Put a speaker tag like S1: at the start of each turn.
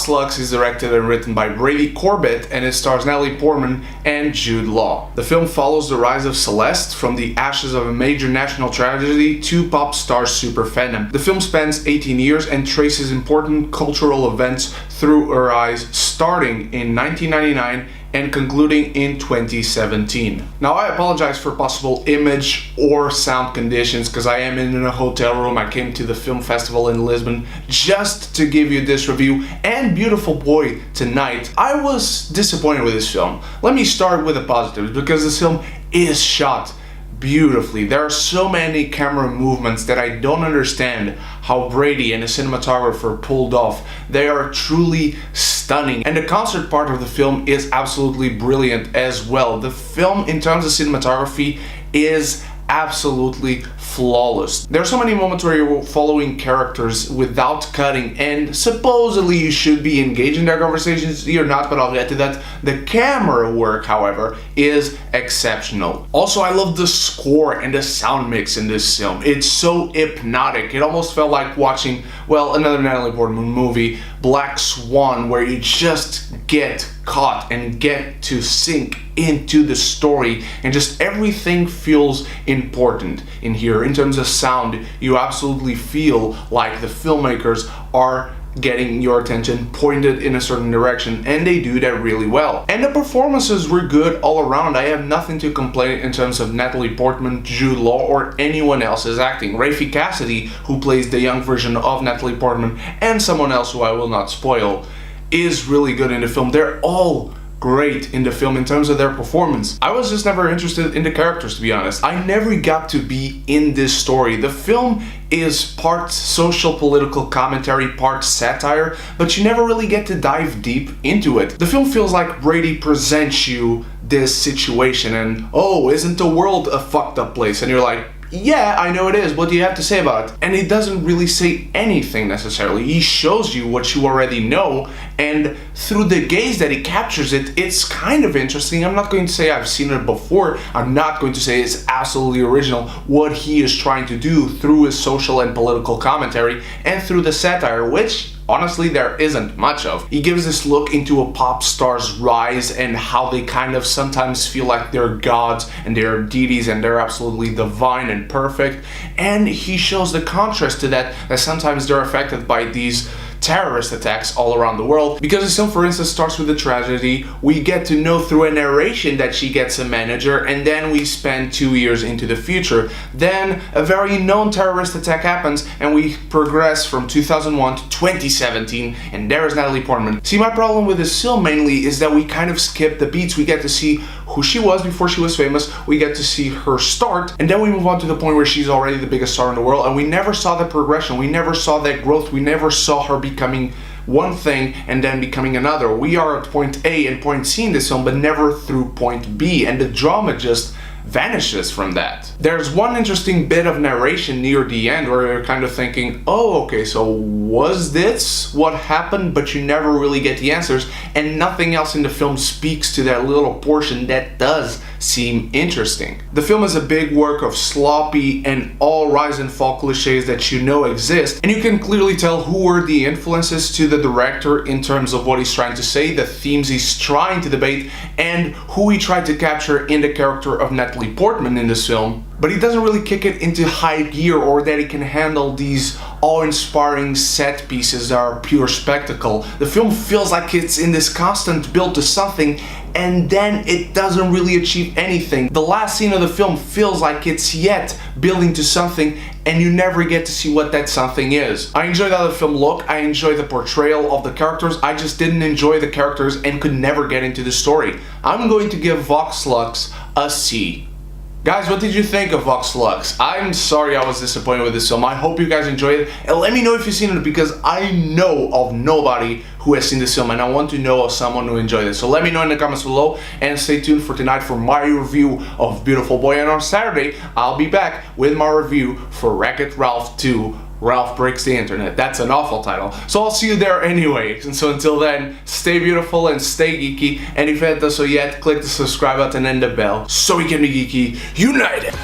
S1: Vox Lux is directed and written by Brady Corbett and it stars Natalie Portman and Jude Law. The film follows the rise of Celeste from the ashes of a major national tragedy to pop star super fandom. The film spans 18 years and traces important cultural events through her eyes, starting in 1999 and concluding in 2017. Now I apologize for possible image or sound conditions because I am in a hotel room. I came to the film festival in Lisbon just to give you this review, and beautiful boy, tonight I was disappointed with this film. Let me start with the positives because this film is shot beautifully. There are so many camera movements that I don't understand how Brady and the cinematographer pulled off. They are truly stunning, and the concert part of the film is absolutely brilliant as well. The film in terms of cinematography is absolutely flawless. There are so many moments where you're following characters without cutting, and supposedly you should be engaged in their conversations. You're not, but I'll get to that. The camera work, however, is exceptional. Also, I love the score and the sound mix in this film. It's so hypnotic. It almost felt like watching, well, another Natalie Portman movie, Black Swan, where you just get caught and get to sink into the story, and just everything feels important in here. In terms of sound, you absolutely feel like the filmmakers are getting your attention pointed in a certain direction, and they do that really well. And the performances were good all around. I have nothing to complain in terms of Natalie Portman, Jude Law, or anyone else's acting. Raffey Cassidy, who plays the young version of Natalie Portman, and someone else who I will not spoil, is really good in the film. They're all great in the film in terms of their performance. I was just never interested in the characters, to be honest. I never got to be in this story. The film is part social political commentary, part satire, but you never really get to dive deep into it. The film feels like Brady presents you this situation and, oh, isn't the world a fucked up place? And you're like, yeah, I know it is. What do you have to say about it? And he doesn't really say anything necessarily. He shows you what you already know, and through the gaze that he captures it, it's kind of interesting. I'm not going to say I've seen it before. I'm not going to say it's absolutely original what he is trying to do through his social and political commentary and through the satire, which honestly there isn't much of. He gives this look into a pop star's rise and how they kind of sometimes feel like they're gods and they're deities and they're absolutely divine and perfect. And he shows the contrast to that sometimes they're affected by these terrorist attacks all around the world. Because the film, for instance, starts with a tragedy. We get to know through a narration that she gets a manager, and then we spend 2 years into the future. Then a very known terrorist attack happens, and we progress from 2001 to 2017, and there is Natalie Portman. See, my problem with this film mainly is that we kind of skip the beats. We get to see who she was before she was famous, we get to see her start, and then we move on to the point where she's already the biggest star in the world, and we never saw the progression, we never saw that growth, we never saw her becoming one thing and then becoming another. We are at point A and point C in this film, but never through point B, and the drama just vanishes from that. There's one interesting bit of narration near the end where you're kind of thinking, oh, okay, so was this what happened? But you never really get the answers, and nothing else in the film speaks to that little portion that does seem interesting. The film is a big work of sloppy and all rise and fall cliches that you know exist, and you can clearly tell who were the influences to the director in terms of what he's trying to say, the themes he's trying to debate, and who he tried to capture in the character of Natalie Portman in this film. But he doesn't really kick it into high gear, or that he can handle these awe-inspiring set pieces that are pure spectacle. The film feels like it's in this constant build to something, and then it doesn't really achieve anything. The last scene of the film feels like it's yet building to something, and you never get to see what that something is. I enjoyed how the film looked, I enjoyed the portrayal of the characters, I just didn't enjoy the characters and could never get into the story. I'm going to give Vox Lux a C. Guys, what did you think of Vox Lux? I'm sorry I was disappointed with this film. I hope you guys enjoyed it, and let me know if you've seen it, because I know of nobody who has seen this film, and I want to know of someone who enjoyed it. So let me know in the comments below, and stay tuned for tonight for my review of Beautiful Boy, and on Saturday I'll be back with my review for Wreck-It Ralph 2, Ralph Breaks the Internet. That's an awful title. So I'll see you there anyway. And so until then, stay beautiful and stay geeky. And if you haven't done so yet, click the subscribe button and the bell so we can be geeky united.